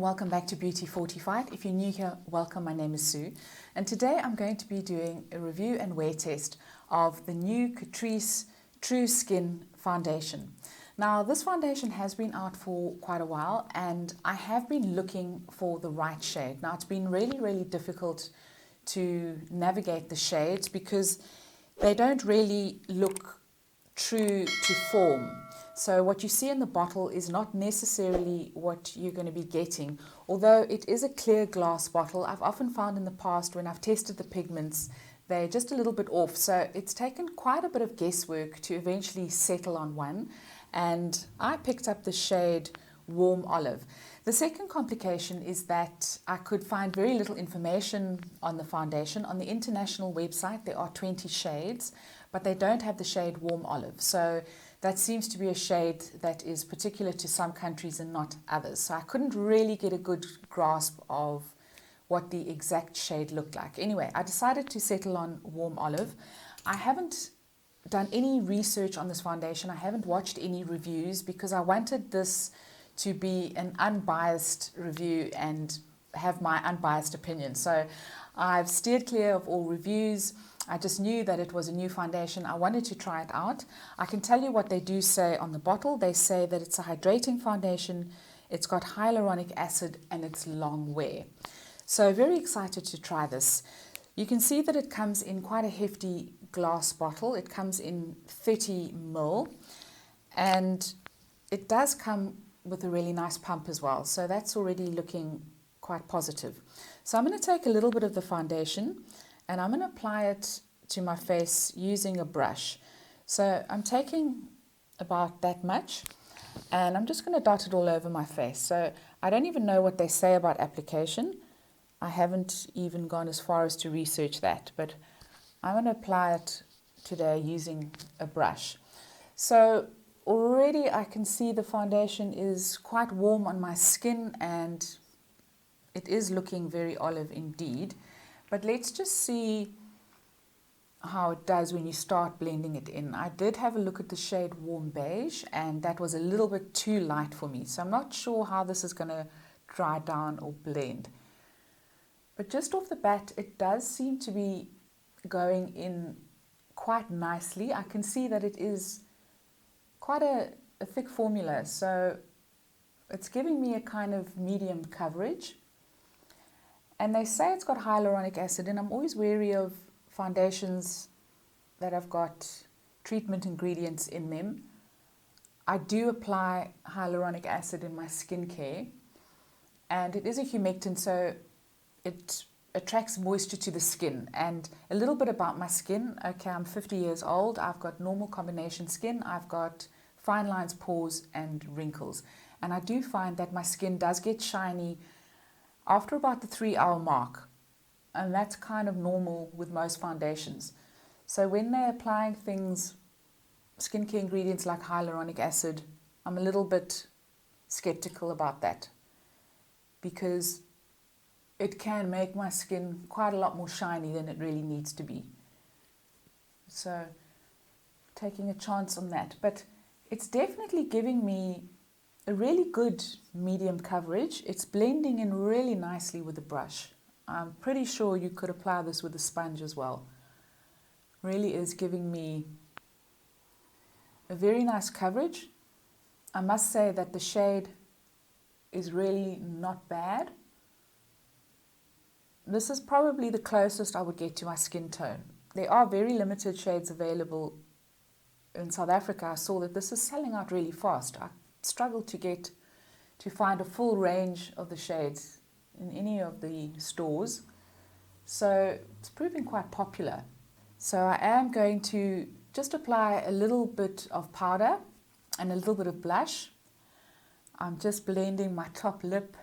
welcome back to Beauty Fortified. If you're new here, welcome. My name is Sue, and today I'm going to be doing a review and wear test of the new Catrice True Skin foundation. Now, this foundation has been out for quite a while, and I have been looking for the right shade. Now, it's been really difficult to navigate the shades because they don't really look true to form. So what you see in the bottle is not necessarily what you're going to be getting. Although it is a clear glass bottle, I've often found in the past when I've tested the pigments, they're just a little bit off. So it's taken quite a bit of guesswork to eventually settle on one. And I picked up the shade Warm Olive. The second complication is that I could find very little information on the foundation. On the international website, there are 20 shades, but they don't have the shade Warm Olive. So that seems to be a shade that is particular to some countries and not others. So I couldn't really get a good grasp of what the exact shade looked like. Anyway, I decided to settle on Warm Olive. I haven't done any research on this foundation. I haven't watched any reviews because I wanted this to be an unbiased review and have my unbiased opinion. So I've steered clear of all reviews. I just knew that it was a new foundation. I wanted to try it out. I can tell you what they do say on the bottle. They say that it's a hydrating foundation, it's got hyaluronic acid, and it's long wear. So very excited to try this. You can see that it comes in quite a hefty glass bottle. It comes in 30 ml, and it does come with a really nice pump as well. So that's already looking quite positive. So I'm going to take a little bit of the foundation and I'm going to apply it to my face using a brush. So I'm taking about that much and I'm just going to dot it all over my face. So I don't even know what they say about application. I haven't even gone as far as to research that, but I'm going to apply it today using a brush. So already I can see the foundation is quite warm on my skin and it is looking very olive indeed. But let's just see how it does when you start blending it in. I did have a look at the shade Warm Beige and that was a little bit too light for me. So I'm not sure how this is going to dry down or blend. But just off the bat, it does seem to be going in quite nicely. I can see that it is quite a thick formula. So it's giving me a kind of medium coverage. And they say it's got hyaluronic acid, and I'm always wary of foundations that have got treatment ingredients in them. I do apply hyaluronic acid in my skincare, and it is a humectant, so it attracts moisture to the skin. And a little bit about my skin. Okay, I'm 50 years old. I've got normal combination skin. I've got fine lines, pores, and wrinkles. And I do find that my skin does get shiny after about the 3-hour mark, and that's kind of normal with most foundations. So when they're applying things, skincare ingredients like hyaluronic acid, I'm a little bit skeptical about that because it can make my skin quite a lot more shiny than it really needs to be. So taking a chance on that, but it's definitely giving me a really good medium coverage. It's blending in really nicely with the brush. I'm pretty sure you could apply this with a sponge as well. Really is giving me a very nice coverage. I must say that the shade is really not bad. This is probably the closest I would get to my skin tone. There are very limited shades available in South Africa. I saw that this is selling out really fast. I struggled to find a full range of the shades in any of the stores, so it's proving quite popular. So I am going to just apply a little bit of powder and a little bit of blush. I'm just blending my top lip.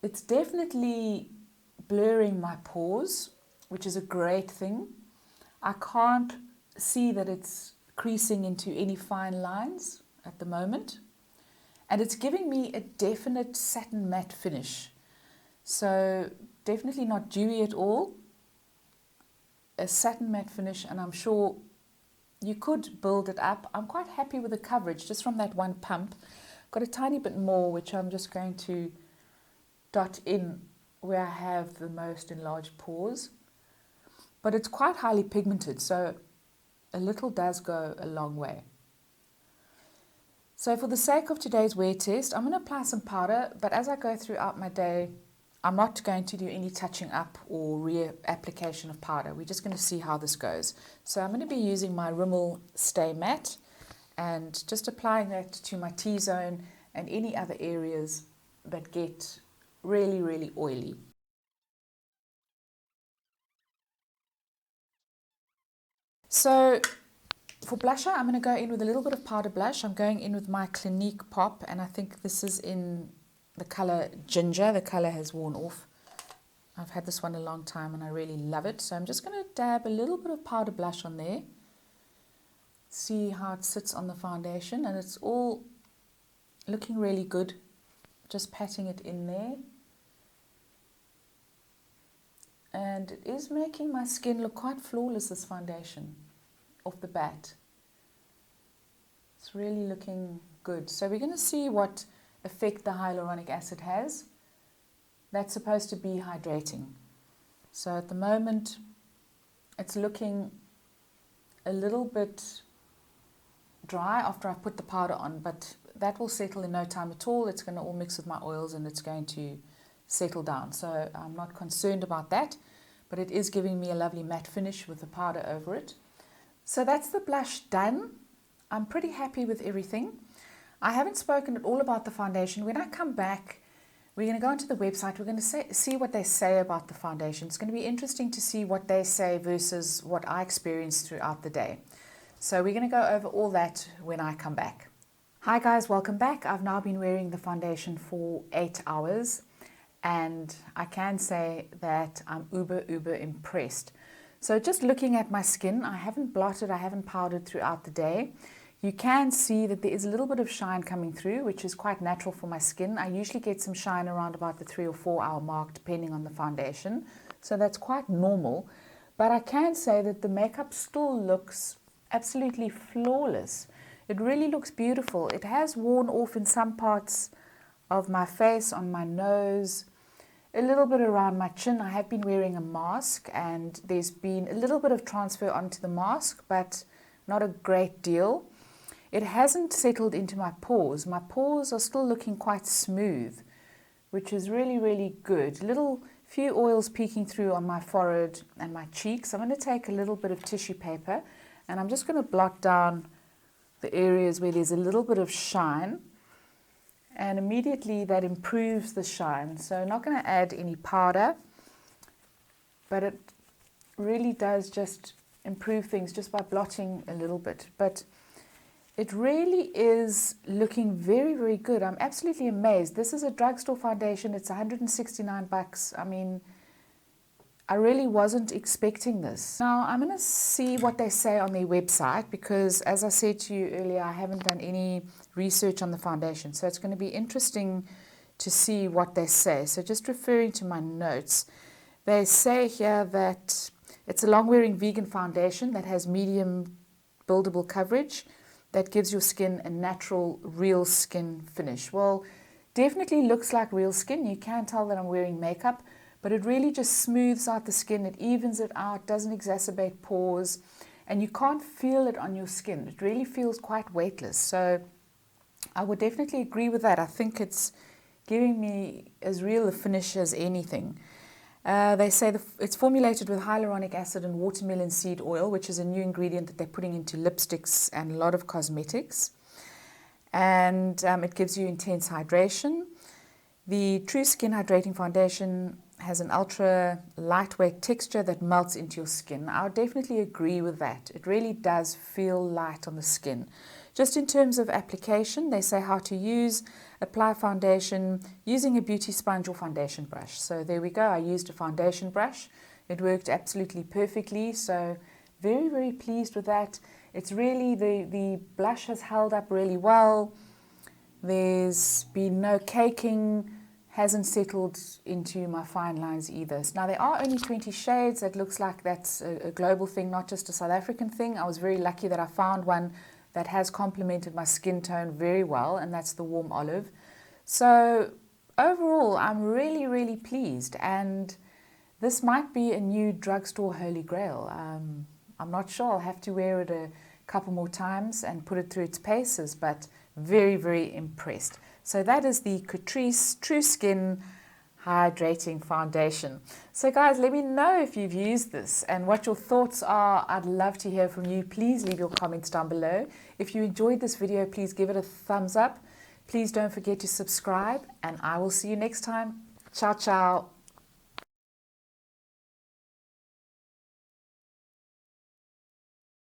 It's definitely blurring my pores, which is a great thing. I can't see that it's creasing into any fine lines at the moment, and it's giving me a definite satin matte finish, so definitely not dewy at all, a satin matte finish, and I'm sure you could build it up. I'm quite happy with the coverage just from that one pump, got a tiny bit more, which I'm just going to dot in where I have the most enlarged pores. But it's quite highly pigmented, so a little does go a long way. So for the sake of today's wear test, I'm going to apply some powder, but as I go throughout my day, I'm not going to do any touching up or reapplication of powder. We're just going to see how this goes. So I'm going to be using my Rimmel Stay Matte and just applying that to my T-zone and any other areas that get really, really oily. So for blusher, I'm going to go in with a little bit of powder blush. I'm going in with my Clinique Pop, and I think this is in the colour Ginger. The colour has worn off. I've had this one a long time and I really love it. So I'm just going to dab a little bit of powder blush on there. See how it sits on the foundation, and it's all looking really good. Just patting it in there. And it is making my skin look quite flawless, this foundation, off the bat. It's really looking good. So we're going to see what effect the hyaluronic acid has. That's supposed to be hydrating. So at the moment, it's looking a little bit dry after I've put the powder on, but that will settle in no time at all. It's going to all mix with my oils and it's going to settle down. So I'm not concerned about that, but it is giving me a lovely matte finish with the powder over it. So that's the blush done. I'm pretty happy with everything. I haven't spoken at all about the foundation. When I come back, we're going to go onto the website. We're going to see what they say about the foundation. It's going to be interesting to see what they say versus what I experienced throughout the day. So we're going to go over all that when I come back. Hi guys, welcome back. I've now been wearing the foundation for 8 hours and I can say that I'm uber impressed. So just looking at my skin, I haven't blotted, I haven't powdered throughout the day. You can see that there is a little bit of shine coming through, which is quite natural for my skin. I usually get some shine around about the 3 or 4 hour mark, depending on the foundation. So that's quite normal. But I can say that the makeup still looks absolutely flawless. It really looks beautiful. It has worn off in some parts of my face, on my nose, a little bit around my chin. I have been wearing a mask and there's been a little bit of transfer onto the mask, but not a great deal. It hasn't settled into my pores. My pores are still looking quite smooth, which is really good. Little few oils peeking through on my forehead and my cheeks. I'm going to take a little bit of tissue paper and I'm just going to blot down the areas where there's a little bit of shine, and immediately that improves the shine. So I'm not going to add any powder, but it really does just improve things just by blotting a little bit. But it really is looking very good. I'm absolutely amazed. This is a drugstore foundation. It's $169. I mean, I really wasn't expecting this. Now, I'm going to see what they say on their website because, as I said to you earlier, I haven't done any research on the foundation. So it's going to be interesting to see what they say. So just referring to my notes, they say here that it's a long-wearing vegan foundation that has medium buildable coverage that gives your skin a natural, real skin finish. Well, definitely looks like real skin. You can tell that I'm wearing makeup, but it really just smooths out the skin. It evens it out, doesn't exacerbate pores, and you can't feel it on your skin. It really feels quite weightless. So I would definitely agree with that. I think it's giving me as real a finish as anything. They say it's formulated with hyaluronic acid and watermelon seed oil, which is a new ingredient that they're putting into lipsticks and a lot of cosmetics. And it gives you intense hydration. The True Skin Hydrating Foundation has an ultra lightweight texture that melts into your skin. I would definitely agree with that. It really does feel light on the skin. Just in terms of application, they say how to apply foundation using a beauty sponge or foundation brush. So there we go. I used a foundation brush. It worked absolutely perfectly. So very pleased with that. It's really, the blush has held up really well. There's been no caking, hasn't settled into my fine lines either. Now there are only 20 shades. It looks like that's a global thing, not just a South African thing. I was very lucky that I found one that has complemented my skin tone very well, and that's the warm olive. So overall, I'm really, really pleased, and this might be a new drugstore holy grail. I'm not sure. I'll have to wear it a couple more times and put it through its paces, but very, very impressed. So that is the Catrice True Skin Hydrating Foundation. So guys, let me know if you've used this and what your thoughts are. I'd love to hear from you. Please leave your comments down below. If you enjoyed this video, please give it a thumbs up. Please don't forget to subscribe, and I will see you next time. Ciao, ciao.